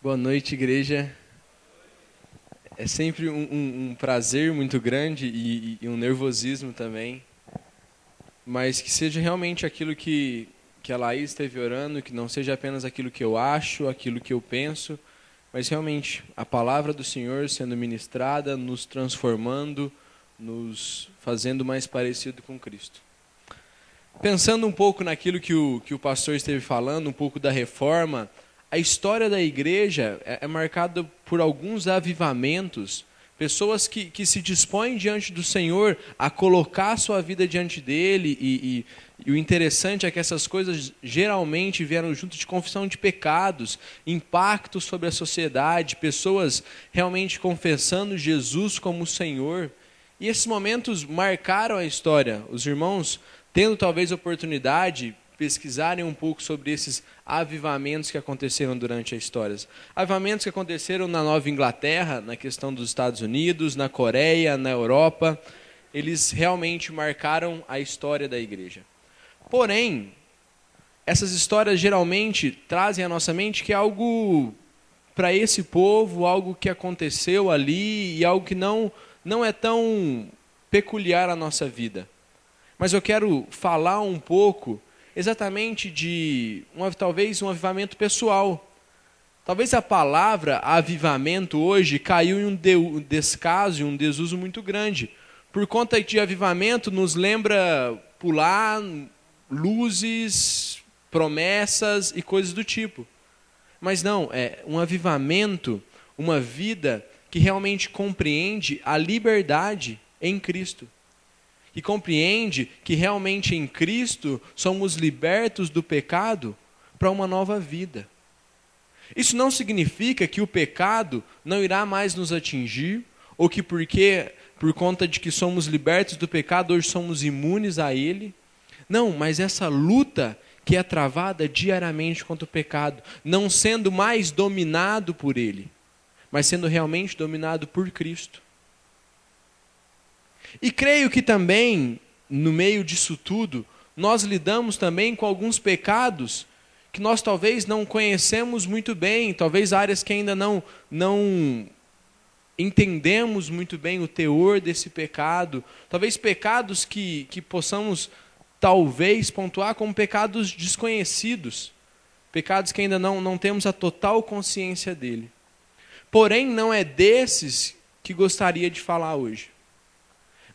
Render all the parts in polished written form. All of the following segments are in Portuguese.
Boa noite, igreja. É sempre um prazer muito grande e um nervosismo também, mas que seja realmente aquilo que a Laís esteve orando, que não seja apenas aquilo que eu acho, aquilo que eu penso, mas realmente a palavra do Senhor sendo ministrada, nos transformando, nos fazendo mais parecido com Cristo. Pensando um pouco naquilo que o pastor esteve falando, um pouco da reforma, a história da igreja é marcada por alguns avivamentos, pessoas que se dispõem diante do Senhor a colocar a sua vida diante dele, e o interessante é que essas coisas geralmente vieram junto de confissão de pecados, impactos sobre a sociedade, pessoas realmente confessando Jesus como o Senhor. E esses momentos marcaram a história. Os irmãos, tendo talvez a oportunidade, pesquisarem um pouco sobre esses avivamentos que aconteceram durante a história. Avivamentos que aconteceram na Nova Inglaterra, na questão dos Estados Unidos, na Coreia, na Europa, eles realmente marcaram a história da igreja. Porém, essas histórias geralmente trazem à nossa mente que é algo para esse povo, algo que aconteceu ali e algo que não é tão peculiar à nossa vida. Mas eu quero falar um pouco exatamente de talvez um avivamento pessoal. Talvez a palavra avivamento hoje caiu em um descaso, um desuso muito grande. Por conta de avivamento nos lembra pular, luzes, promessas e coisas do tipo. Mas não, é um avivamento, uma vida que realmente compreende a liberdade em Cristo. Que compreende que realmente em Cristo somos libertos do pecado para uma nova vida. Isso não significa que o pecado não irá mais nos atingir, ou que por conta de que somos libertos do pecado, hoje somos imunes a ele. Não, mas essa luta que é travada diariamente contra o pecado, não sendo mais dominado por ele, mas sendo realmente dominado por Cristo. E creio que também, no meio disso tudo, nós lidamos também com alguns pecados que nós talvez não conhecemos muito bem, talvez áreas que ainda não entendemos muito bem o teor desse pecado, talvez pecados que possamos talvez pontuar como pecados desconhecidos, pecados que ainda não temos a total consciência dele. Porém, não é desses que gostaria de falar hoje.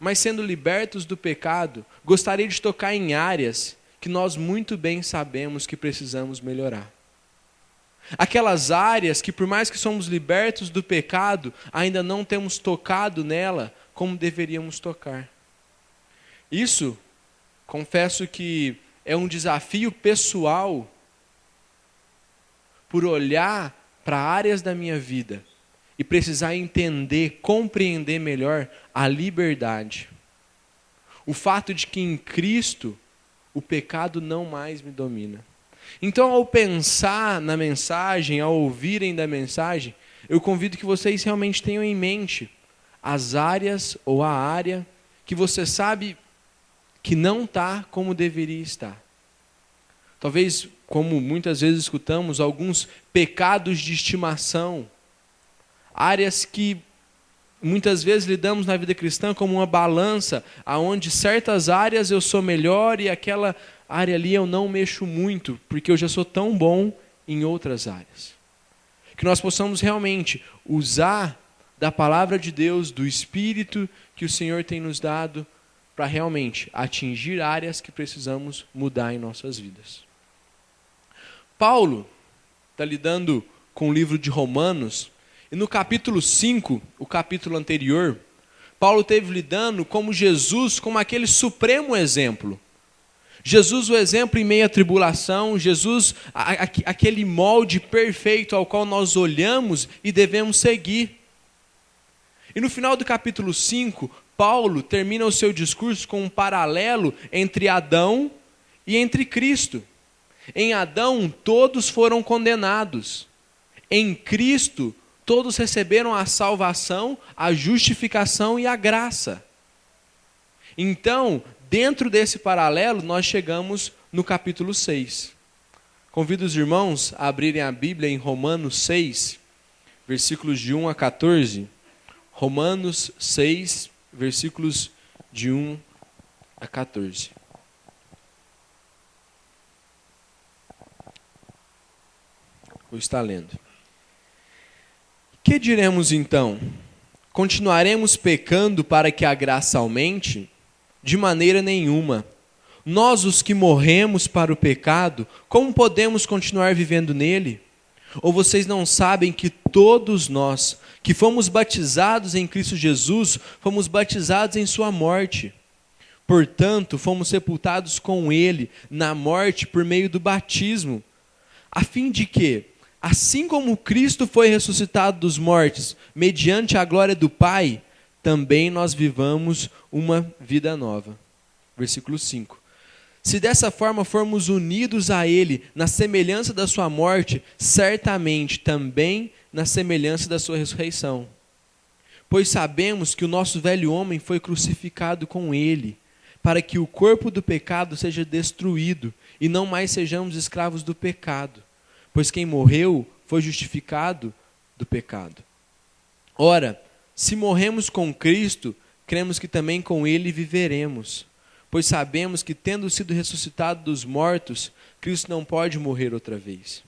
Mas sendo libertos do pecado, gostaria de tocar em áreas que nós muito bem sabemos que precisamos melhorar. Aquelas áreas que, por mais que somos libertos do pecado, ainda não temos tocado nela como deveríamos tocar. Isso, confesso que é um desafio pessoal por olhar para áreas da minha vida e precisar entender, compreender melhor a liberdade. O fato de que em Cristo o pecado não mais me domina. Então, ao pensar na mensagem, ao ouvirem da mensagem, eu convido que vocês realmente tenham em mente as áreas ou a área que você sabe que não está como deveria estar. Talvez, como muitas vezes escutamos, alguns pecados de estimação, áreas que muitas vezes lidamos na vida cristã como uma balança, aonde certas áreas eu sou melhor e aquela área ali eu não mexo muito, porque eu já sou tão bom em outras áreas. Que nós possamos realmente usar da palavra de Deus, do Espírito que o Senhor tem nos dado, para realmente atingir áreas que precisamos mudar em nossas vidas. Paulo está lidando com o livro de Romanos, e no capítulo 5, o capítulo anterior, Paulo esteve lidando como Jesus, como aquele supremo exemplo. Jesus, o exemplo em meio à tribulação, Jesus, aquele molde perfeito ao qual nós olhamos e devemos seguir. E no final do capítulo 5, Paulo termina o seu discurso com um paralelo entre Adão e entre Cristo. Em Adão, todos foram condenados. Em Cristo, todos receberam a salvação, a justificação e a graça. Então, dentro desse paralelo, nós chegamos no capítulo 6. Convido os irmãos a abrirem a Bíblia em Romanos 6, versículos de 1 a 14. Romanos 6, versículos de 1 a 14. Vou estar lendo. Que diremos então? Continuaremos pecando para que a graça aumente? De maneira nenhuma. Nós, os que morremos para o pecado, como podemos continuar vivendo nele? Ou vocês não sabem que todos nós, que fomos batizados em Cristo Jesus, fomos batizados em sua morte? Portanto, fomos sepultados com ele na morte por meio do batismo, a fim de que, assim como Cristo foi ressuscitado dos mortos, mediante a glória do Pai, também nós vivamos uma vida nova. Versículo 5. Se dessa forma formos unidos a Ele na semelhança da sua morte, certamente também na semelhança da sua ressurreição. Pois sabemos que o nosso velho homem foi crucificado com Ele, para que o corpo do pecado seja destruído e não mais sejamos escravos do pecado. Pois quem morreu foi justificado do pecado. Ora, se morremos com Cristo, cremos que também com Ele viveremos. Pois sabemos que, tendo sido ressuscitado dos mortos, Cristo não pode morrer outra vez.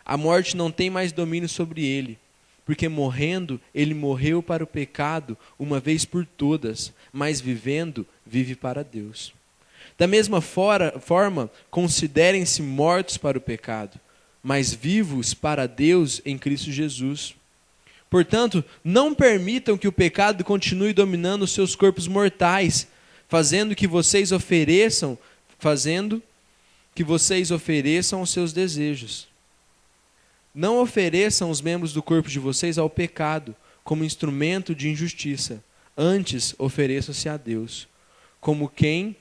A morte não tem mais domínio sobre ele, porque morrendo, ele morreu para o pecado uma vez por todas, mas vivendo, vive para Deus. Da mesma forma, considerem-se mortos para o pecado, mas vivos para Deus em Cristo Jesus. Portanto, não permitam que o pecado continue dominando os seus corpos mortais, fazendo que vocês ofereçam os seus desejos. Não ofereçam os membros do corpo de vocês ao pecado, como instrumento de injustiça. Antes, ofereçam-se a Deus, como quem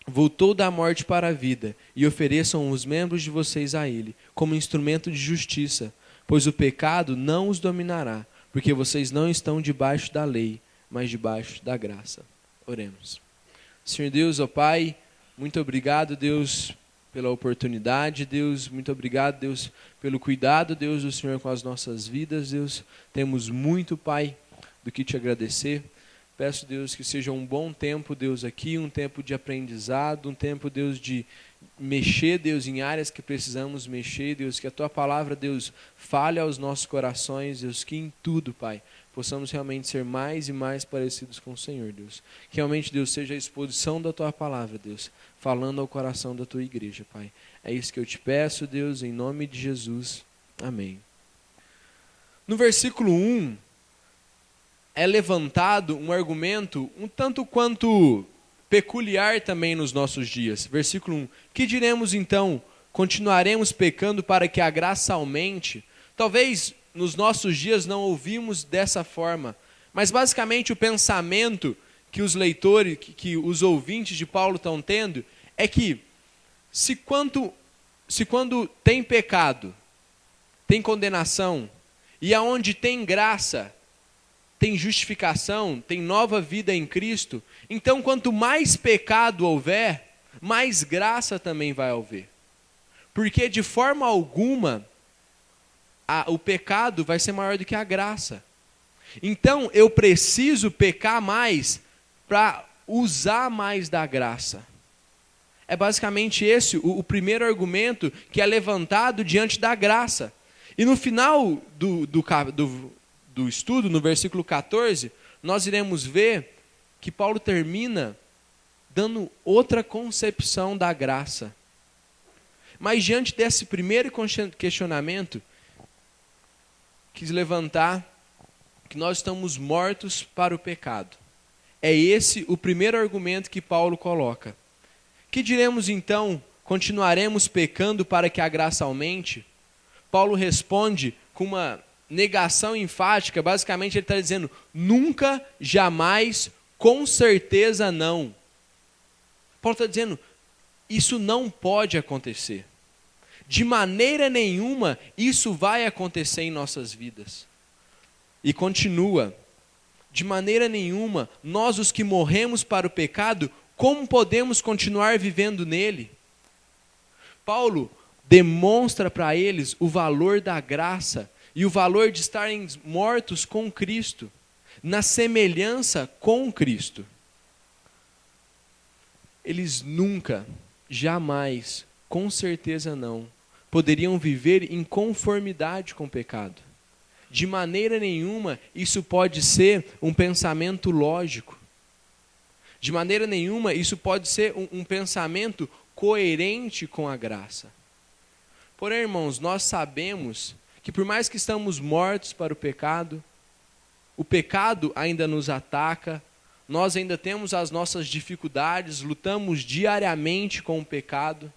voltou da morte para a vida, e ofereçam os membros de vocês a Ele, como instrumento de justiça, pois o pecado não os dominará, porque vocês não estão debaixo da lei, mas debaixo da graça. Oremos. Senhor Deus, ó Pai, muito obrigado, Deus, pela oportunidade, Deus, muito obrigado, Deus, pelo cuidado, Deus, do Senhor com as nossas vidas, Deus. Temos muito, Pai, do que te agradecer. Peço, Deus, que seja um bom tempo, Deus, aqui, um tempo de aprendizado, um tempo, Deus, de mexer, Deus, em áreas que precisamos mexer, Deus, que a Tua palavra, Deus, fale aos nossos corações, Deus, que em tudo, Pai, possamos realmente ser mais e mais parecidos com o Senhor, Deus. Que realmente, Deus, seja a exposição da Tua palavra, Deus, falando ao coração da Tua igreja, Pai. É isso que eu te peço, Deus, em nome de Jesus. Amém. No versículo 1, é levantado um argumento um tanto quanto peculiar também nos nossos dias. Versículo 1. Que diremos então? Continuaremos pecando para que a graça aumente? Talvez nos nossos dias não ouvimos dessa forma, mas basicamente o pensamento que os leitores, que os ouvintes de Paulo estão tendo, é que se quando tem pecado, tem condenação, e aonde tem graça, tem justificação, tem nova vida em Cristo, então quanto mais pecado houver, mais graça também vai haver. Porque de forma alguma o pecado vai ser maior do que a graça. Então eu preciso pecar mais para usar mais da graça. É basicamente esse o primeiro argumento que é levantado diante da graça. E no final do estudo, no versículo 14, nós iremos ver que Paulo termina dando outra concepção da graça. Mas diante desse primeiro questionamento, quis levantar que nós estamos mortos para o pecado. É esse o primeiro argumento que Paulo coloca. Que diremos então? Continuaremos pecando para que a graça aumente? Paulo responde com uma negação enfática. Basicamente ele está dizendo, nunca, jamais, com certeza não. Paulo está dizendo, isso não pode acontecer. De maneira nenhuma isso vai acontecer em nossas vidas. E continua, de maneira nenhuma, nós os que morremos para o pecado, como podemos continuar vivendo nele? Paulo demonstra para eles o valor da graça e o valor de estarem mortos com Cristo, na semelhança com Cristo. Eles nunca, jamais, com certeza não, poderiam viver em conformidade com o pecado. De maneira nenhuma isso pode ser um pensamento lógico. De maneira nenhuma isso pode ser um pensamento coerente com a graça. Porém, irmãos, nós sabemos que por mais que estamos mortos para o pecado ainda nos ataca, nós ainda temos as nossas dificuldades, lutamos diariamente com o pecado.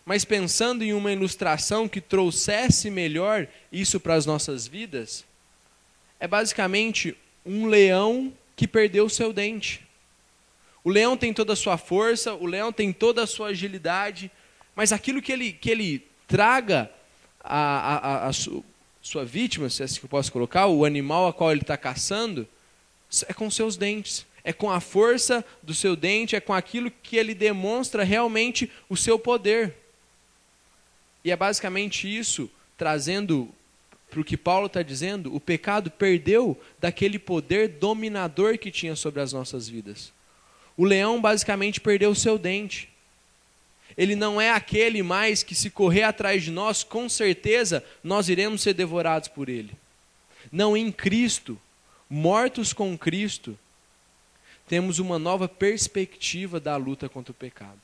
Mas pensando em uma ilustração que trouxesse melhor isso para as nossas vidas, é basicamente um leão que perdeu o seu dente. O leão tem toda a sua força, o leão tem toda a sua agilidade, mas aquilo que ele traga a sua vítima, se é assim que eu posso colocar, o animal a qual ele está caçando, é com seus dentes. É com a força do seu dente, é com aquilo que ele demonstra realmente o seu poder. E é basicamente isso, trazendo para o que Paulo está dizendo, o pecado perdeu daquele poder dominador que tinha sobre as nossas vidas. O leão basicamente perdeu o seu dente. Ele não é aquele mais que, se correr atrás de nós, com certeza nós iremos ser devorados por ele. Não, em Cristo, mortos com Cristo, temos uma nova perspectiva da luta contra o pecado.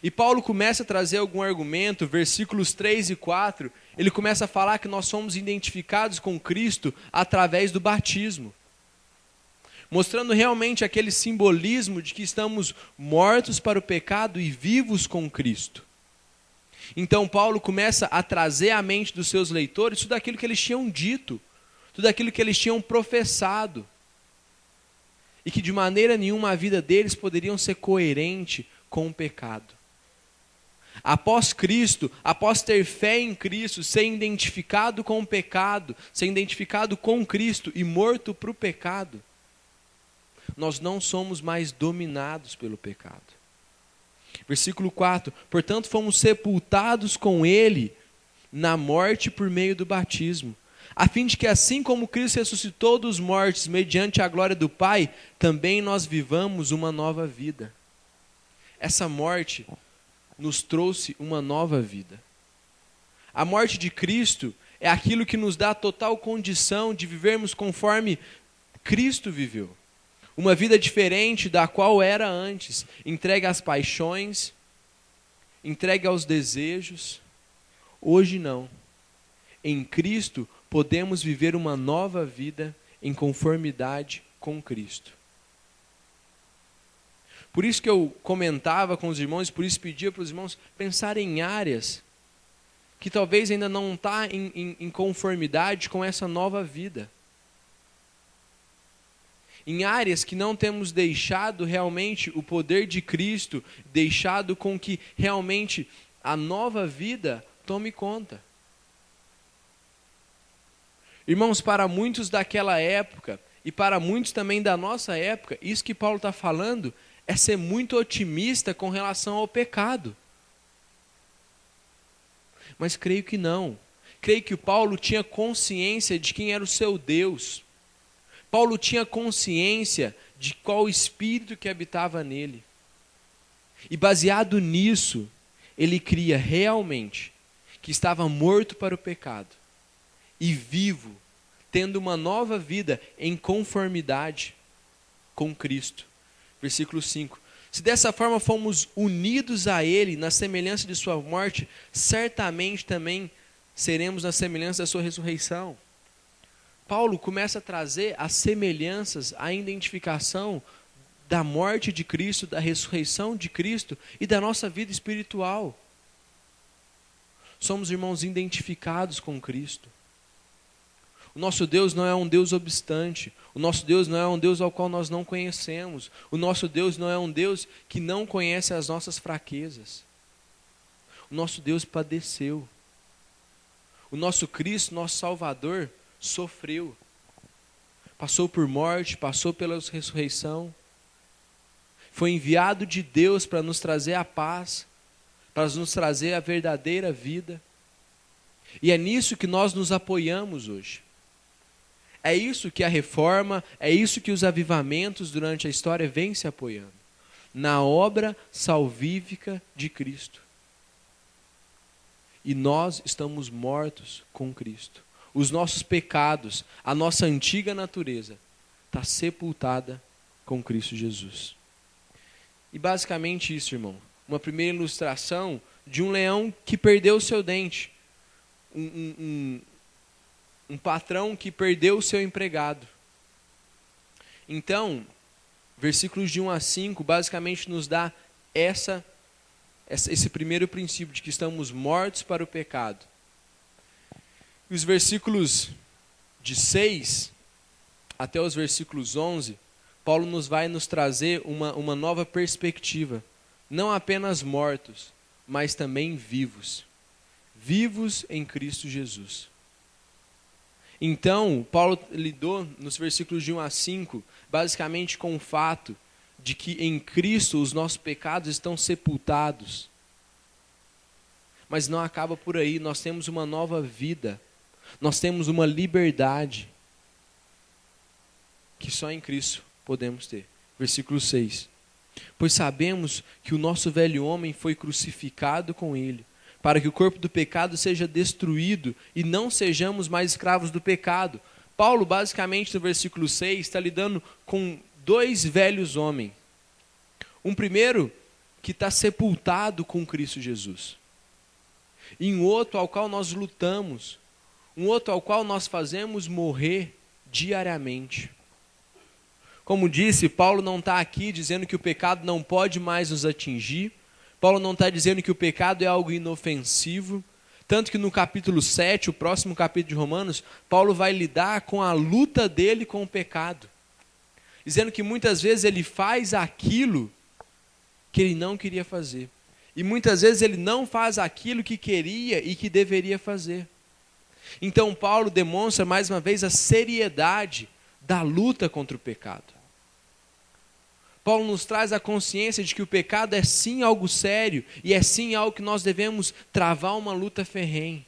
E Paulo começa a trazer algum argumento, versículos 3 e 4, ele começa a falar que nós somos identificados com Cristo através do batismo. Mostrando realmente aquele simbolismo de que estamos mortos para o pecado e vivos com Cristo. Então Paulo começa a trazer à mente dos seus leitores tudo aquilo que eles tinham dito, tudo aquilo que eles tinham professado. E que de maneira nenhuma a vida deles poderiam ser coerente com o pecado. Após Cristo, após ter fé em Cristo, ser identificado com o pecado, ser identificado com Cristo e morto para o pecado, nós não somos mais dominados pelo pecado. Versículo 4, portanto fomos sepultados com Ele na morte por meio do batismo, a fim de que assim como Cristo ressuscitou dos mortos mediante a glória do Pai, também nós vivamos uma nova vida. Essa morte nos trouxe uma nova vida. A morte de Cristo é aquilo que nos dá total condição de vivermos conforme Cristo viveu. Uma vida diferente da qual era antes, entregue às paixões, entregue aos desejos. Hoje não. Em Cristo podemos viver uma nova vida em conformidade com Cristo. Por isso que eu comentava com os irmãos, por isso pedia para os irmãos pensarem em áreas que talvez ainda não está em conformidade com essa nova vida. Em áreas que não temos deixado realmente o poder de Cristo, deixado com que realmente a nova vida tome conta. Irmãos, para muitos daquela época e para muitos também da nossa época, isso que Paulo está falando é ser muito otimista com relação ao pecado. Mas creio que não. Creio que o Paulo tinha consciência de quem era o seu Deus. Paulo tinha consciência de qual espírito que habitava nele. E baseado nisso, ele cria realmente que estava morto para o pecado e vivo, tendo uma nova vida em conformidade com Cristo. Versículo 5. Se dessa forma fomos unidos a Ele na semelhança de sua morte, certamente também seremos na semelhança da sua ressurreição. Paulo começa a trazer as semelhanças, a identificação da morte de Cristo, da ressurreição de Cristo e da nossa vida espiritual. Somos, irmãos, identificados com Cristo. O nosso Deus não é um Deus obstante. O nosso Deus não é um Deus ao qual nós não conhecemos. O nosso Deus não é um Deus que não conhece as nossas fraquezas. O nosso Deus padeceu. O nosso Cristo, nosso Salvador, sofreu. Passou por morte, passou pela ressurreição. Foi enviado de Deus para nos trazer a paz, para nos trazer a verdadeira vida. E é nisso que nós nos apoiamos hoje. É isso que a reforma, é isso que os avivamentos durante a história vêm se apoiando. Na obra salvífica de Cristo. E nós estamos mortos com Cristo. Os nossos pecados, a nossa antiga natureza, está sepultada com Cristo Jesus. E basicamente isso, irmão. Uma primeira ilustração de um leão que perdeu o seu dente. Um patrão que perdeu o seu empregado. Então, versículos de 1 a 5 basicamente nos dá esse primeiro princípio de que estamos mortos para o pecado. E os versículos de 6 até os versículos 11, Paulo vai nos trazer uma nova perspectiva. Não apenas mortos, mas também vivos. Vivos em Cristo Jesus. Então, Paulo lidou nos versículos de 1 a 5, basicamente com o fato de que em Cristo os nossos pecados estão sepultados. Mas não acaba por aí, nós temos uma nova vida, nós temos uma liberdade que só em Cristo podemos ter. Versículo 6. Pois sabemos que o nosso velho homem foi crucificado com ele, para que o corpo do pecado seja destruído e não sejamos mais escravos do pecado. Paulo, basicamente, no versículo 6, está lidando com dois velhos homens. Um primeiro, que está sepultado com Cristo Jesus. E um outro ao qual nós lutamos. Um outro ao qual nós fazemos morrer diariamente. Como disse, Paulo não está aqui dizendo que o pecado não pode mais nos atingir. Paulo não está dizendo que o pecado é algo inofensivo. Tanto que no capítulo 7, o próximo capítulo de Romanos, Paulo vai lidar com a luta dele com o pecado. Dizendo que muitas vezes ele faz aquilo que ele não queria fazer. E muitas vezes ele não faz aquilo que queria e que deveria fazer. Então Paulo demonstra mais uma vez a seriedade da luta contra o pecado. Paulo nos traz a consciência de que o pecado é sim algo sério e é sim algo que nós devemos travar uma luta ferrenha.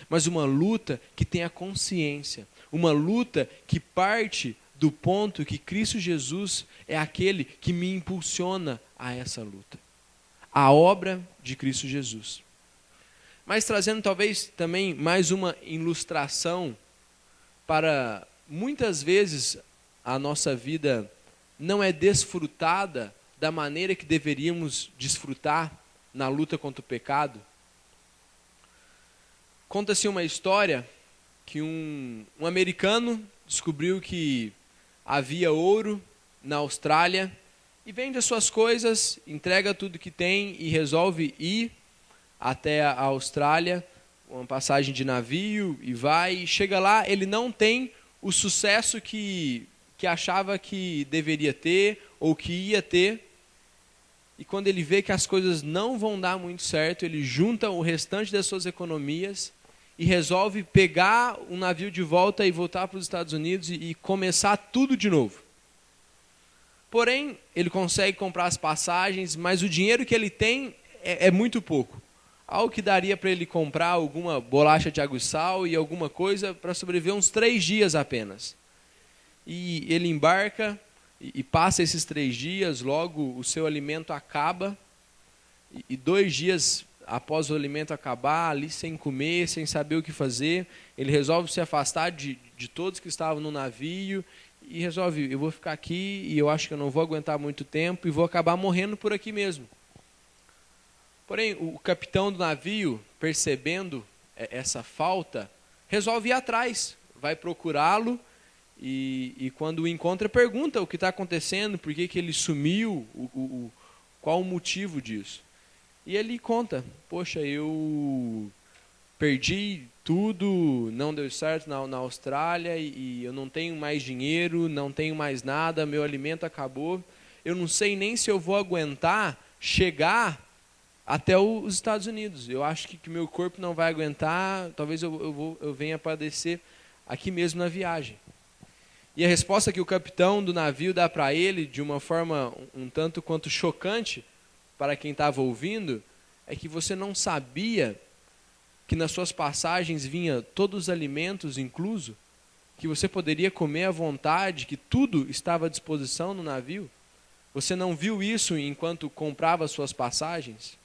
Mas uma luta que tenha consciência, uma luta que parte do ponto que Cristo Jesus é aquele que me impulsiona a essa luta. A obra de Cristo Jesus. Mas trazendo talvez também mais uma ilustração para muitas vezes a nossa vida não é desfrutada da maneira que deveríamos desfrutar na luta contra o pecado. Conta-se uma história que um americano descobriu que havia ouro na Austrália e vende as suas coisas, entrega tudo que tem e resolve ir até a Austrália, uma passagem de navio e vai. Chega lá, ele não tem o sucesso que achava que deveria ter ou que ia ter. E quando ele vê que as coisas não vão dar muito certo, ele junta o restante das suas economias e resolve pegar um navio de volta e voltar para os Estados Unidos e começar tudo de novo. Porém, ele consegue comprar as passagens, mas o dinheiro que ele tem é muito pouco. Algo que daria para ele comprar alguma bolacha de água e sal e alguma coisa para sobreviver uns 3 dias apenas. E ele embarca e passa esses 3 dias, logo o seu alimento acaba. E 2 dias após o alimento acabar, ali sem comer, sem saber o que fazer, ele resolve se afastar de todos que estavam no navio e resolve, eu vou ficar aqui e eu acho que eu não vou aguentar muito tempo e vou acabar morrendo por aqui mesmo. Porém, o capitão do navio, percebendo essa falta, resolve ir atrás, vai procurá-lo e quando o encontra, pergunta o que está acontecendo, por que ele sumiu, qual o motivo disso. E ele conta, poxa, eu perdi tudo, não deu certo na Austrália e eu não tenho mais dinheiro, não tenho mais nada, meu alimento acabou, eu não sei nem se eu vou aguentar chegar até os Estados Unidos. Eu acho que meu corpo não vai aguentar, talvez eu venha padecer aqui mesmo na viagem. E a resposta que o capitão do navio dá para ele, de uma forma um tanto quanto chocante para quem estava ouvindo, é que você não sabia que nas suas passagens vinha todos os alimentos incluso, que você poderia comer à vontade, que tudo estava à disposição no navio? Você não viu isso enquanto comprava as suas passagens?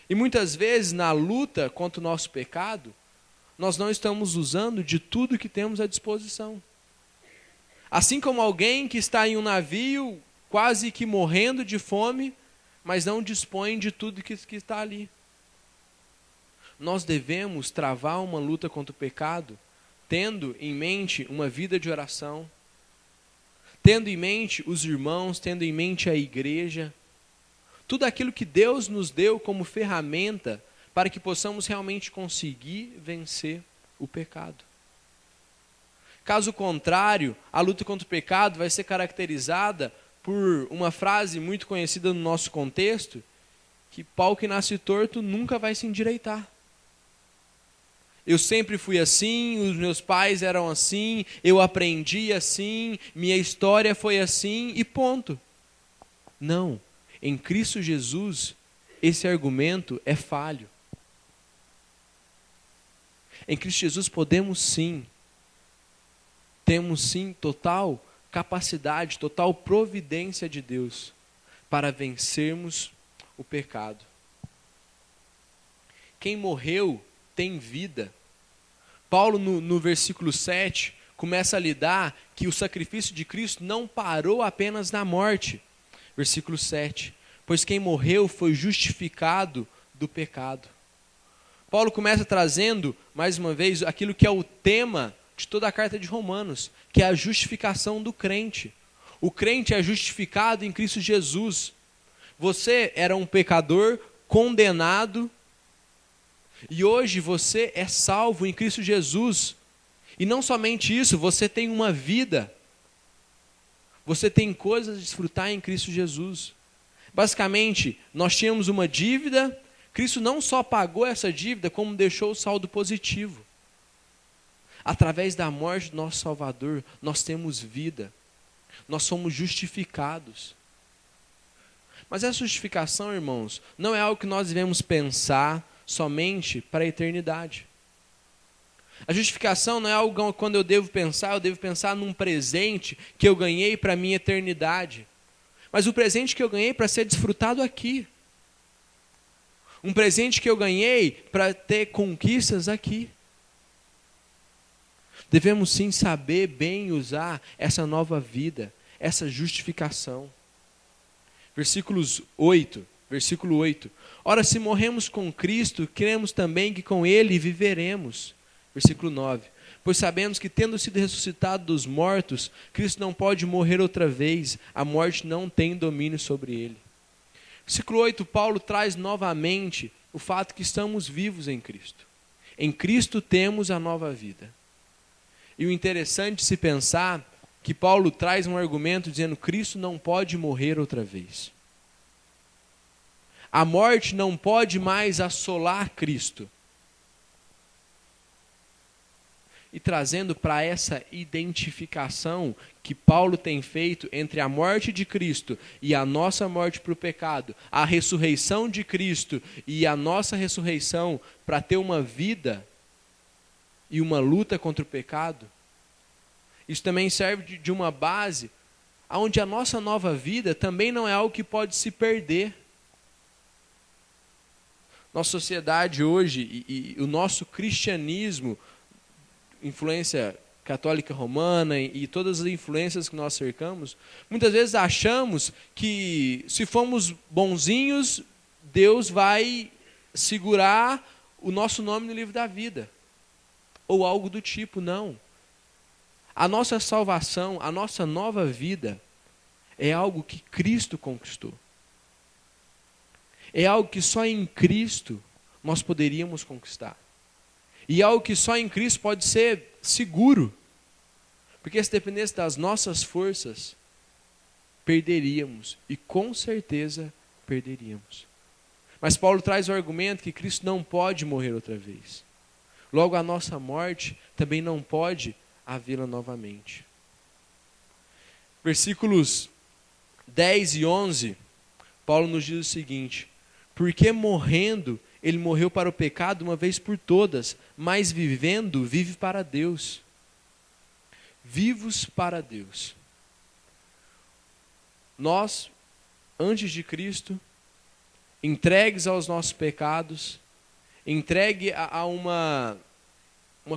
E muitas vezes, na luta contra o nosso pecado, nós não estamos usando de tudo que temos à disposição. Assim como alguém que está em um navio, quase que morrendo de fome, mas não dispõe de tudo que está ali. Nós devemos travar uma luta contra o pecado, tendo em mente uma vida de oração, tendo em mente os irmãos, tendo em mente a igreja, tudo aquilo que Deus nos deu como ferramenta para que possamos realmente conseguir vencer o pecado. Caso contrário, a luta contra o pecado vai ser caracterizada por uma frase muito conhecida no nosso contexto, que pau que nasce torto nunca vai se endireitar. Eu sempre fui assim, os meus pais eram assim, eu aprendi assim, minha história foi assim e ponto. Não, em Cristo Jesus, esse argumento é falho. Em Cristo Jesus temos sim total capacidade, total providência de Deus para vencermos o pecado. Quem morreu tem vida. Paulo, no versículo 7, começa a lidar que o sacrifício de Cristo não parou apenas na morte. Versículo 7. Pois quem morreu foi justificado do pecado. Paulo começa trazendo, mais uma vez, aquilo que é o tema de toda a carta de Romanos, que é a justificação do crente. O crente é justificado em Cristo Jesus. Você era um pecador condenado, e hoje você é salvo em Cristo Jesus. E não somente isso, você tem uma vida. Você tem coisas a desfrutar em Cristo Jesus. Basicamente, nós tínhamos uma dívida, Cristo não só pagou essa dívida, como deixou o saldo positivo. Através da morte do nosso Salvador, nós temos vida. Nós somos justificados. Mas essa justificação, irmãos, não é algo que nós devemos pensar somente para a eternidade. A justificação não é algo quando eu devo pensar num presente que eu ganhei para a minha eternidade. Mas o presente que eu ganhei para ser desfrutado aqui. Um presente que eu ganhei para ter conquistas aqui. Devemos sim saber bem usar essa nova vida, essa justificação. Versículo 8. Ora, se morremos com Cristo, cremos também que com Ele viveremos. Versículo 9. Pois sabemos que, tendo sido ressuscitado dos mortos, Cristo não pode morrer outra vez, a morte não tem domínio sobre Ele. Versículo 8, Paulo traz novamente o fato que estamos vivos em Cristo. Em Cristo temos a nova vida. E o interessante se pensar que Paulo traz um argumento dizendo que Cristo não pode morrer outra vez. A morte não pode mais assolar Cristo. E trazendo para essa identificação que Paulo tem feito entre a morte de Cristo e a nossa morte para o pecado, a ressurreição de Cristo e a nossa ressurreição para ter uma vida e uma luta contra o pecado, isso também serve de uma base onde a nossa nova vida também não é algo que pode se perder. Nossa sociedade hoje e o nosso cristianismo, influência católica romana e todas as influências que nós cercamos, muitas vezes achamos que se formos bonzinhos, Deus vai segurar o nosso nome no livro da vida. Ou algo do tipo, não. A nossa salvação, a nossa nova vida é algo que Cristo conquistou. É algo que só em Cristo nós poderíamos conquistar. E algo que só em Cristo pode ser seguro. Porque se dependesse das nossas forças, perderíamos. E com certeza perderíamos. Mas Paulo traz o argumento que Cristo não pode morrer outra vez. Logo, a nossa morte também não pode havê-la novamente. Versículos 10 e 11, Paulo nos diz o seguinte: Porque morrendo, ele morreu para o pecado uma vez por todas, mas vivendo, vive para Deus. Vivos para Deus. Nós, antes de Cristo, entregues aos nossos pecados, entregue a uma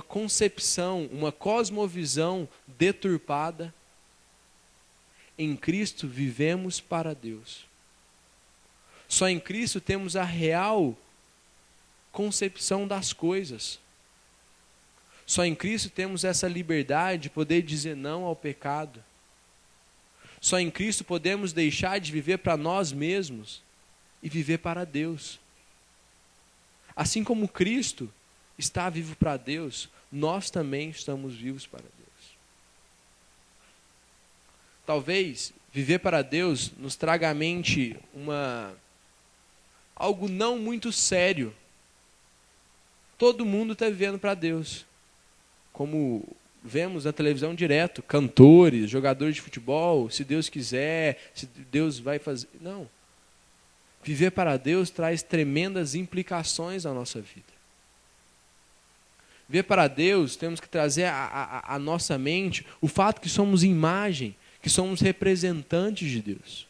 concepção, uma cosmovisão deturpada, em Cristo vivemos para Deus. Só em Cristo temos a real concepção das coisas. Só em Cristo temos essa liberdade de poder dizer não ao pecado. Só em Cristo podemos deixar de viver para nós mesmos e viver para Deus. Assim como Cristo está vivo para Deus, nós também estamos vivos para Deus. Talvez viver para Deus nos traga à mente algo não muito sério. Todo mundo está vivendo para Deus. Como vemos na televisão direto, cantores, jogadores de futebol, se Deus quiser, se Deus vai fazer. Não. Viver para Deus traz tremendas implicações na nossa vida. Viver para Deus, temos que trazer à nossa mente o fato que somos imagem, que somos representantes de Deus.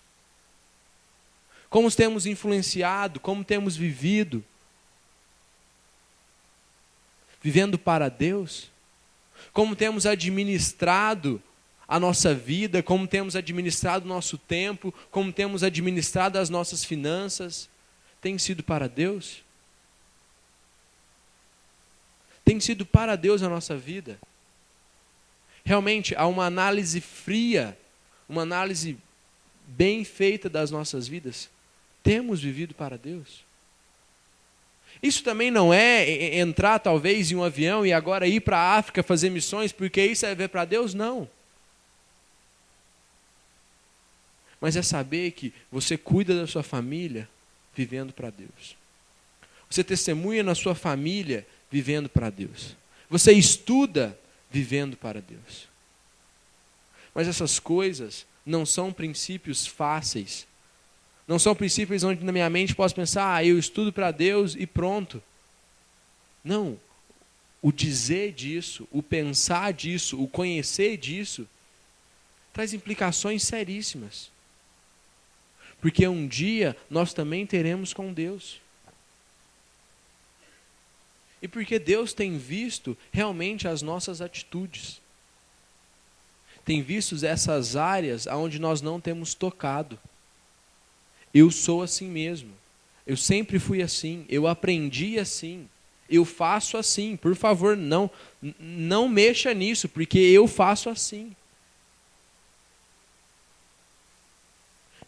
Como temos influenciado, como temos vivido. Vivendo para Deus. Como temos administrado a nossa vida, como temos administrado o nosso tempo, como temos administrado as nossas finanças. Tem sido para Deus? Tem sido para Deus a nossa vida? Realmente, há uma análise fria, uma análise bem feita das nossas vidas. Temos vivido para Deus? Isso também não é entrar talvez em um avião e agora ir para a África fazer missões, porque isso é ver para Deus? Não. Mas é saber que você cuida da sua família vivendo para Deus. Você testemunha na sua família vivendo para Deus. Você estuda vivendo para Deus. Mas essas coisas não são princípios fáceis. Não são princípios onde na minha mente posso pensar, eu estudo para Deus e pronto. Não. O dizer disso, o pensar disso, o conhecer disso, traz implicações seríssimas. Porque um dia nós também teremos com Deus. E porque Deus tem visto realmente as nossas atitudes. Tem visto essas áreas onde nós não temos tocado. Eu sou assim mesmo. Eu sempre fui assim. Eu aprendi assim. Eu faço assim. Por favor, não mexa nisso, porque eu faço assim.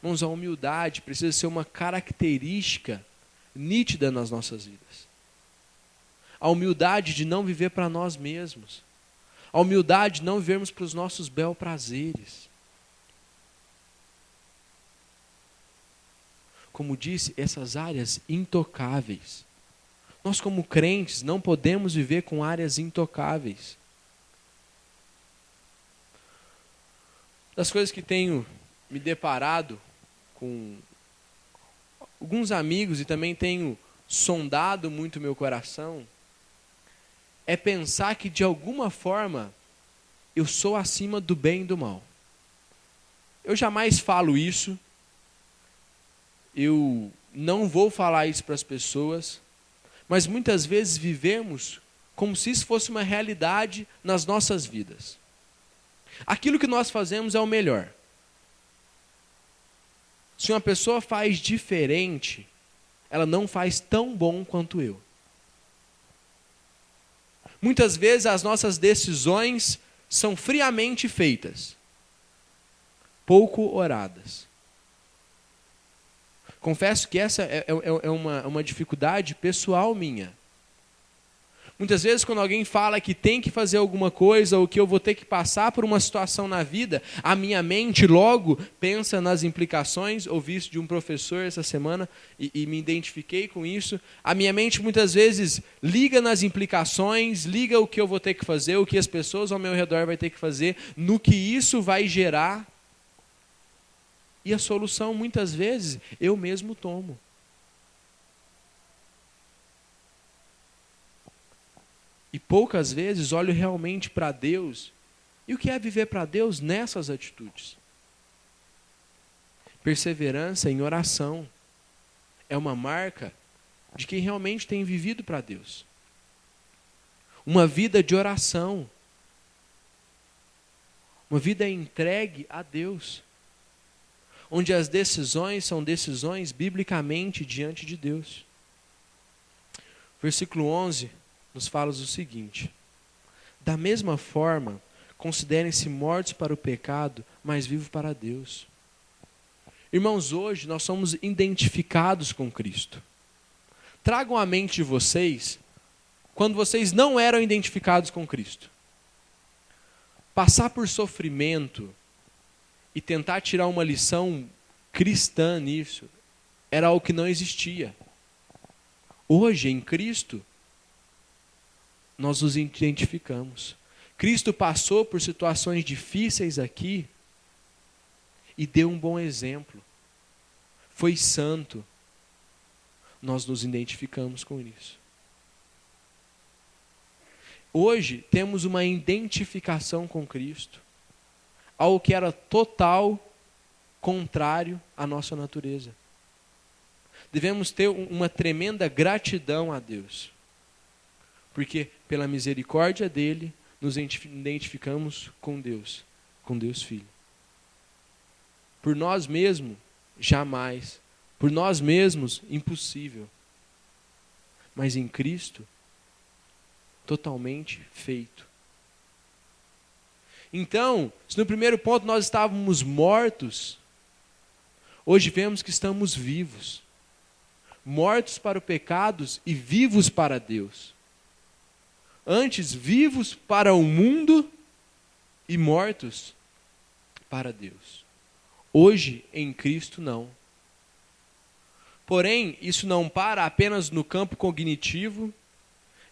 Irmãos, a humildade precisa ser uma característica nítida nas nossas vidas. A humildade de não viver para nós mesmos. A humildade de não vivermos para os nossos bel prazeres. Como disse, essas áreas intocáveis. Nós como crentes não podemos viver com áreas intocáveis. Das coisas que tenho me deparado com alguns amigos e também tenho sondado muito meu coração, é pensar que de alguma forma eu sou acima do bem e do mal. Eu jamais falo isso, eu não vou falar isso para as pessoas, mas muitas vezes vivemos como se isso fosse uma realidade nas nossas vidas. Aquilo que nós fazemos é o melhor. Se uma pessoa faz diferente, ela não faz tão bom quanto eu. Muitas vezes as nossas decisões são friamente feitas, pouco oradas. Confesso que essa é uma dificuldade pessoal minha. Muitas vezes quando alguém fala que tem que fazer alguma coisa ou que eu vou ter que passar por uma situação na vida, a minha mente logo pensa nas implicações. Ouvi isso de um professor essa semana e me identifiquei com isso. A minha mente muitas vezes liga nas implicações, liga o que eu vou ter que fazer, o que as pessoas ao meu redor vão ter que fazer, no que isso vai gerar. E a solução muitas vezes eu mesmo tomo. E poucas vezes olho realmente para Deus. E o que é viver para Deus nessas atitudes? Perseverança em oração é uma marca de quem realmente tem vivido para Deus. Uma vida de oração. Uma vida entregue a Deus. Onde as decisões são decisões biblicamente diante de Deus. Versículo 11 nos fala o seguinte: da mesma forma, considerem-se mortos para o pecado, mas vivos para Deus. Irmãos, hoje nós somos identificados com Cristo. Tragam à mente de vocês quando vocês não eram identificados com Cristo. Passar por sofrimento e tentar tirar uma lição cristã nisso era algo que não existia. Hoje, em Cristo, nós nos identificamos. Cristo passou por situações difíceis aqui e deu um bom exemplo. Foi santo. Nós nos identificamos com isso. Hoje temos uma identificação com Cristo, algo que era total contrário à nossa natureza. Devemos ter uma tremenda gratidão a Deus, porque pela misericórdia dele nos identificamos com Deus Filho. Por nós mesmos, jamais. Por nós mesmos, impossível. Mas em Cristo, totalmente feito. Então, se no primeiro ponto nós estávamos mortos, hoje vemos que estamos vivos. Mortos para o pecado e vivos para Deus. Antes, vivos para o mundo e mortos para Deus. Hoje, em Cristo, não. Porém, isso não para apenas no campo cognitivo.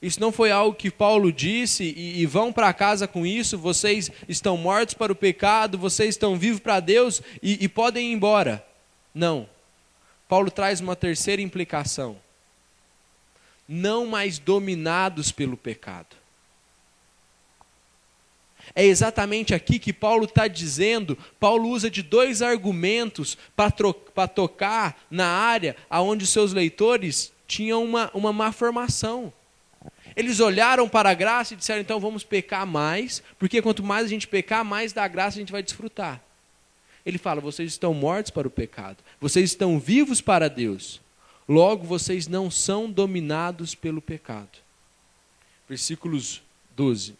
Isso não foi algo que Paulo disse e vão para casa com isso, vocês estão mortos para o pecado, vocês estão vivos para Deus e podem ir embora. Não. Paulo traz uma terceira implicação. Não mais dominados pelo pecado. É exatamente aqui que Paulo está dizendo. Paulo usa de dois argumentos para tocar na área onde os seus leitores tinham uma má formação. Eles olharam para a graça e disseram, então vamos pecar mais, porque quanto mais a gente pecar, mais da graça a gente vai desfrutar. Ele fala, vocês estão mortos para o pecado, vocês estão vivos para Deus, logo vocês não são dominados pelo pecado. Versículo 12.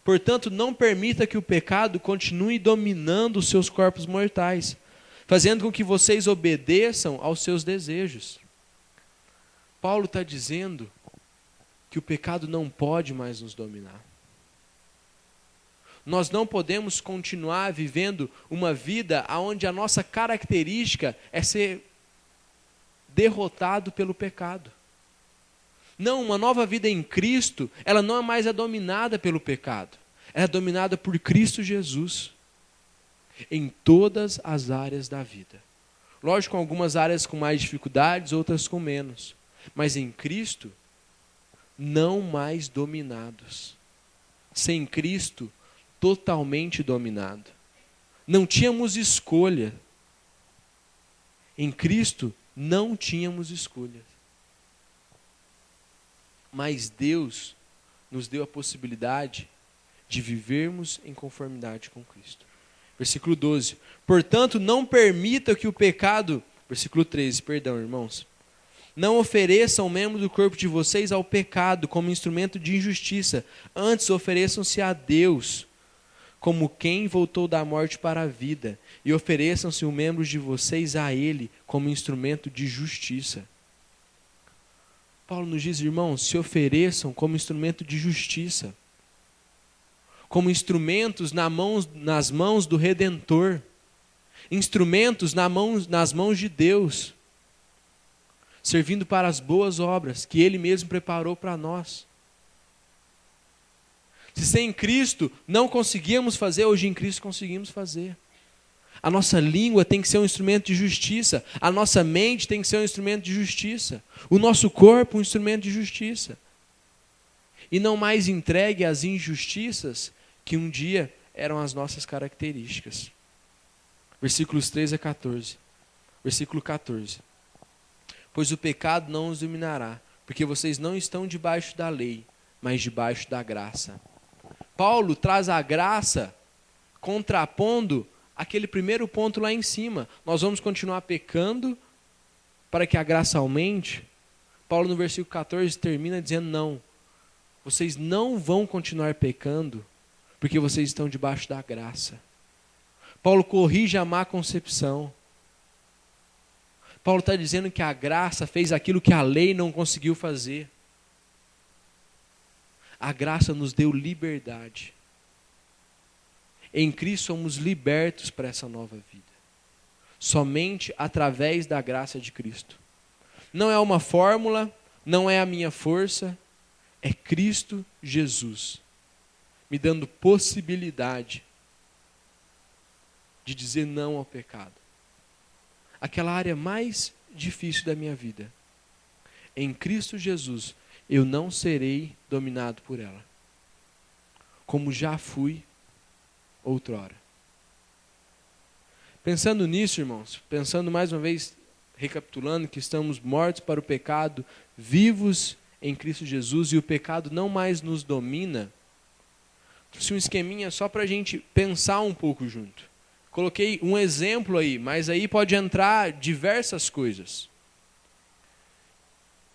Portanto, não permita que o pecado continue dominando os seus corpos mortais, fazendo com que vocês obedeçam aos seus desejos. Paulo está dizendo que o pecado não pode mais nos dominar. Nós não podemos continuar vivendo uma vida onde a nossa característica é ser derrotado pelo pecado. Não, uma nova vida em Cristo, ela não é mais dominada pelo pecado. Ela é dominada por Cristo Jesus. Em todas as áreas da vida. Lógico, algumas áreas com mais dificuldades, outras com menos. Mas em Cristo, não mais dominados. Sem Cristo, totalmente dominado. Não tínhamos escolha. Em Cristo, não tínhamos escolha. Mas Deus nos deu a possibilidade de vivermos em conformidade com Cristo. Versículo 12. Portanto, não permita que o pecado... Versículo 13, perdão, irmãos. Não ofereçam membros do corpo de vocês ao pecado como instrumento de injustiça. Antes ofereçam-se a Deus como quem voltou da morte para a vida. E ofereçam-se os membros de vocês a Ele como instrumento de justiça. Paulo nos diz, irmãos, se ofereçam como instrumento de justiça. Como instrumentos nas mãos do Redentor. Instrumentos nas mãos de Deus. Servindo para as boas obras que Ele mesmo preparou para nós. Se sem Cristo não conseguíamos fazer, hoje em Cristo conseguimos fazer. A nossa língua tem que ser um instrumento de justiça. A nossa mente tem que ser um instrumento de justiça. O nosso corpo um instrumento de justiça. e não mais entregue às injustiças que um dia eram as nossas características. Versículos 13 a 14. Versículo 14. Pois o pecado não os dominará, porque vocês não estão debaixo da lei, mas debaixo da graça. Paulo traz a graça contrapondo aquele primeiro ponto lá em cima. Nós vamos continuar pecando para que a graça aumente. Paulo no versículo 14 termina dizendo não. Vocês não vão continuar pecando porque vocês estão debaixo da graça. Paulo corrige a má concepção. Paulo está dizendo que a graça fez aquilo que a lei não conseguiu fazer. A graça nos deu liberdade. Em Cristo somos libertos para essa nova vida. Somente através da graça de Cristo. Não é uma fórmula, não é a minha força, é Cristo Jesus, me dando possibilidade de dizer não ao pecado. Aquela área mais difícil da minha vida. Em Cristo Jesus, eu não serei dominado por ela, como já fui outrora. Pensando nisso, irmãos, pensando mais uma vez, recapitulando que estamos mortos para o pecado, vivos em Cristo Jesus e o pecado não mais nos domina, trouxe um esqueminha só para a gente pensar um pouco junto. Coloquei um exemplo aí, mas aí pode entrar diversas coisas.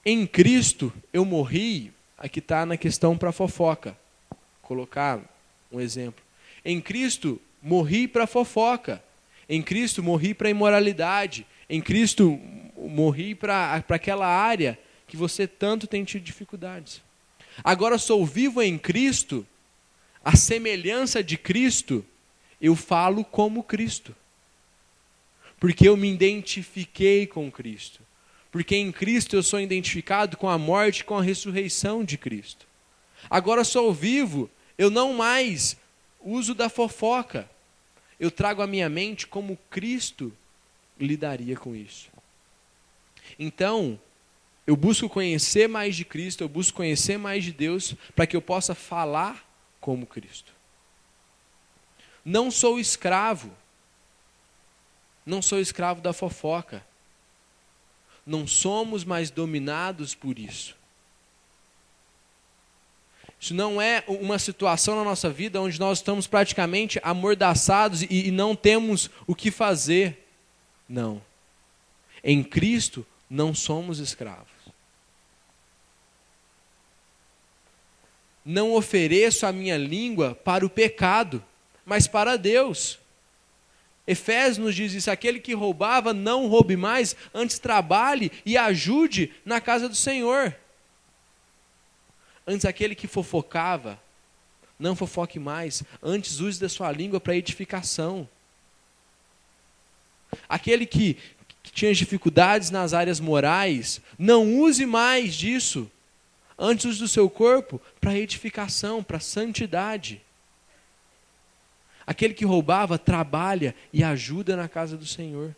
Em Cristo eu morri, aqui está na questão para fofoca. Colocar um exemplo. Em Cristo morri para fofoca. Em Cristo morri para imoralidade. Em Cristo morri para aquela área que você tanto tem tido dificuldades. Agora sou vivo em Cristo, a semelhança de Cristo, eu falo como Cristo. Porque eu me identifiquei com Cristo. Porque em Cristo eu sou identificado com a morte e com a ressurreição de Cristo. Agora sou vivo, eu não mais uso da fofoca. Eu trago à minha mente como Cristo lidaria com isso. Então, eu busco conhecer mais de Cristo, eu busco conhecer mais de Deus, para que eu possa falar como Cristo. Não sou escravo. Não sou escravo da fofoca. Não somos mais dominados por isso. Isso não é uma situação na nossa vida onde nós estamos praticamente amordaçados e não temos o que fazer. Não. Em Cristo não somos escravos. Não ofereço a minha língua para o pecado, mas para Deus. Efésios nos diz isso, aquele que roubava não roube mais, antes trabalhe e ajude na casa do Senhor. Antes aquele que fofocava, não fofoque mais, antes use da sua língua para edificação. Aquele que tinha dificuldades nas áreas morais, não use mais disso, antes use do seu corpo para edificação, para santidade. Aquele que roubava, trabalha e ajuda na casa do Senhor.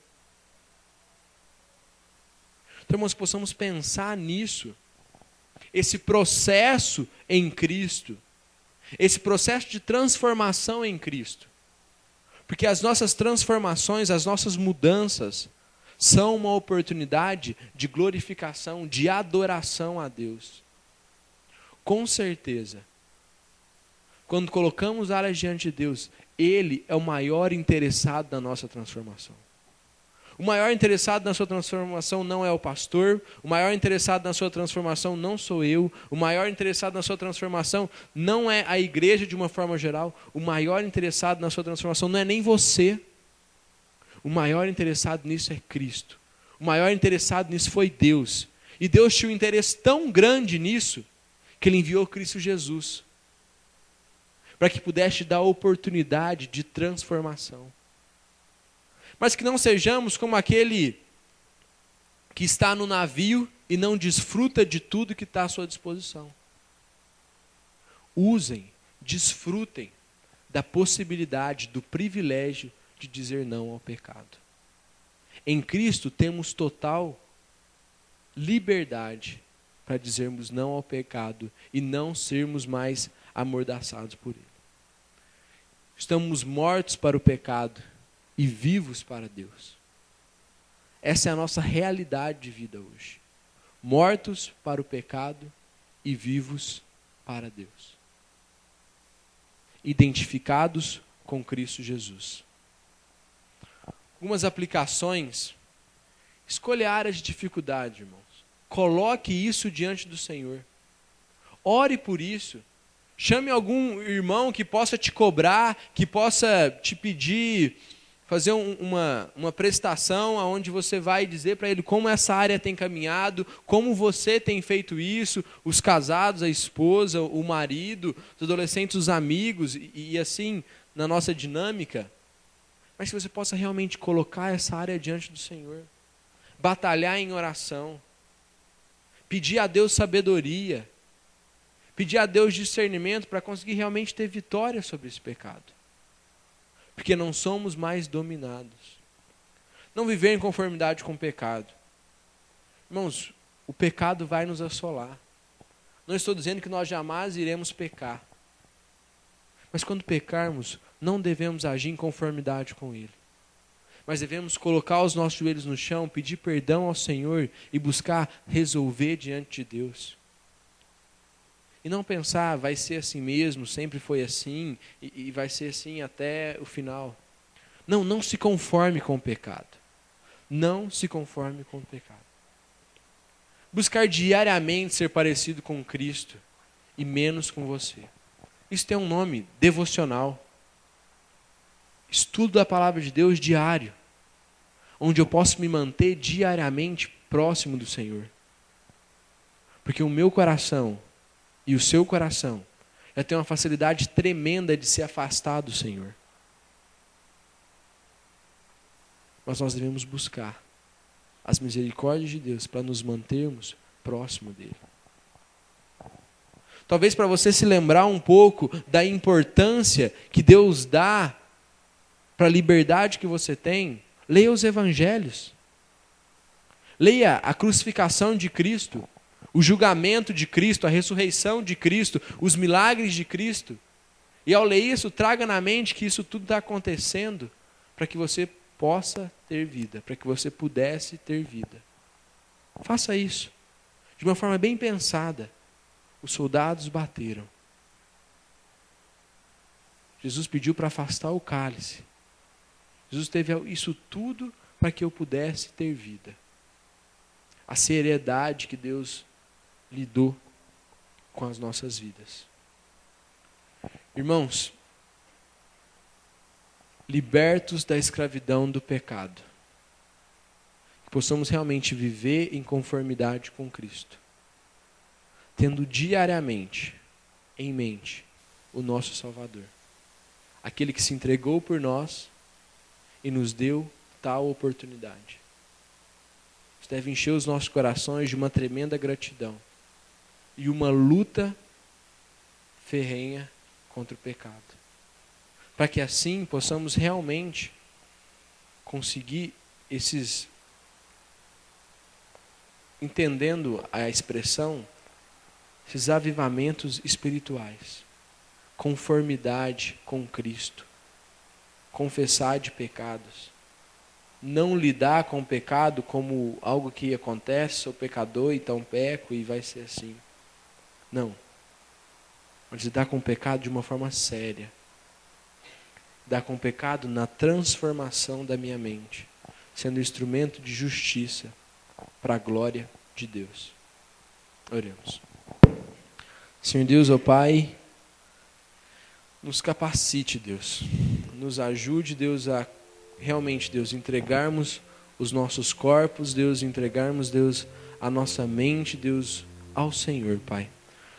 Então, irmãos, possamos pensar nisso. Esse processo em Cristo. Esse processo de transformação em Cristo. Porque as nossas transformações, as nossas mudanças, são uma oportunidade de glorificação, de adoração a Deus. Com certeza, quando colocamos áreas diante de Deus, Ele é o maior interessado na nossa transformação. O maior interessado na sua transformação não é o pastor, o maior interessado na sua transformação não sou eu, o maior interessado na sua transformação não é a igreja de uma forma geral, o maior interessado na sua transformação não é nem você. O maior interessado nisso é Cristo. O maior interessado nisso foi Deus. E Deus tinha um interesse tão grande nisso, que Ele enviou Cristo Jesus, para que pudesse dar oportunidade de transformação. Mas que não sejamos como aquele que está no navio e não desfruta de tudo que está à sua disposição. Usem, desfrutem da possibilidade, do privilégio de dizer não ao pecado. Em Cristo temos total liberdade para dizermos não ao pecado e não sermos mais amordaçados por ele. Estamos mortos para o pecado e vivos para Deus. Essa é a nossa realidade de vida hoje. Mortos para o pecado e vivos para Deus. Identificados com Cristo Jesus. Algumas aplicações. Escolha áreas de dificuldade, irmãos. Coloque isso diante do Senhor. Ore por isso. Chame algum irmão que possa te cobrar, que possa te pedir, fazer uma prestação onde você vai dizer para ele como essa área tem caminhado, como você tem feito isso, os casados, a esposa, o marido, os adolescentes, os amigos, e assim na nossa dinâmica. Mas que você possa realmente colocar essa área diante do Senhor. Batalhar em oração. Pedir a Deus sabedoria. Pedir a Deus discernimento para conseguir realmente ter vitória sobre esse pecado. Porque não somos mais dominados. Não viver em conformidade com o pecado. Irmãos, o pecado vai nos assolar. Não estou dizendo que nós jamais iremos pecar. Mas quando pecarmos, não devemos agir em conformidade com ele. Mas devemos colocar os nossos joelhos no chão, pedir perdão ao Senhor e buscar resolver diante de Deus. E não pensar, vai ser assim mesmo, sempre foi assim, e vai ser assim até o final. Não se conforme com o pecado. Não se conforme com o pecado. Buscar diariamente ser parecido com Cristo e menos com você. Isso tem um nome, devocional. Estudo da palavra de Deus diário, onde eu posso me manter diariamente próximo do Senhor. Porque o meu coração e o seu coração já tem uma facilidade tremenda de se afastar do Senhor. Mas nós devemos buscar as misericórdias de Deus para nos mantermos próximo dele. Talvez para você se lembrar um pouco da importância que Deus dá para a liberdade que você tem, leia os evangelhos. Leia a crucificação de Cristo, o julgamento de Cristo, a ressurreição de Cristo, os milagres de Cristo. E ao ler isso, traga na mente que isso tudo está acontecendo para que você possa ter vida, para que você pudesse ter vida. Faça isso, de uma forma bem pensada. Os soldados bateram. Jesus pediu para afastar o cálice. Jesus teve isso tudo para que eu pudesse ter vida. A seriedade que Deus lidou com as nossas vidas. Irmãos, libertos da escravidão do pecado, que possamos realmente viver em conformidade com Cristo, tendo diariamente em mente o nosso Salvador, aquele que se entregou por nós e nos deu tal oportunidade. Isso deve encher os nossos corações de uma tremenda gratidão e uma luta ferrenha contra o pecado, para que assim possamos realmente conseguir entendendo a expressão, esses avivamentos espirituais, conformidade com Cristo, confessar de pecados, não lidar com o pecado como algo que acontece, sou pecador, então peco e vai ser assim. Não. Mas lidar com o pecado de uma forma séria. Lidar com o pecado na transformação da minha mente, sendo instrumento de justiça para a glória de Deus. Oremos. Senhor Deus, ó Pai, nos capacite, Deus. Nos ajude, Deus, a realmente, Deus, entregarmos os nossos corpos, Deus, entregarmos, Deus, a nossa mente, Deus, ao Senhor, Pai.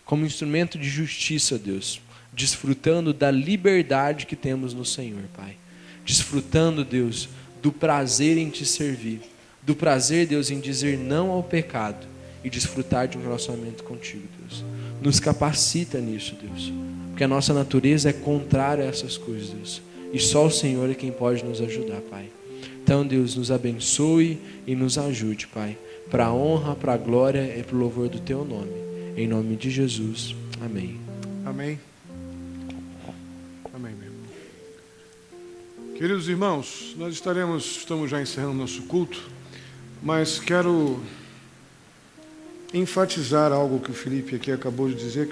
Como instrumento de justiça, Deus, desfrutando da liberdade que temos no Senhor, Pai. Desfrutando, Deus, do prazer em te servir. Do prazer, Deus, em dizer não ao pecado e desfrutar de um relacionamento contigo, Deus. Nos capacita nisso, Deus. Porque a nossa natureza é contrária a essas coisas, Deus. E só o Senhor é quem pode nos ajudar, Pai. Então, Deus, nos abençoe e nos ajude, Pai. para a honra, para a glória e para o louvor do teu nome. Em nome de Jesus. Amém. Amém. Amém, meu irmão. Queridos irmãos, nós estamos já encerrando nosso culto, mas quero enfatizar algo que o Felipe aqui acabou de dizer, que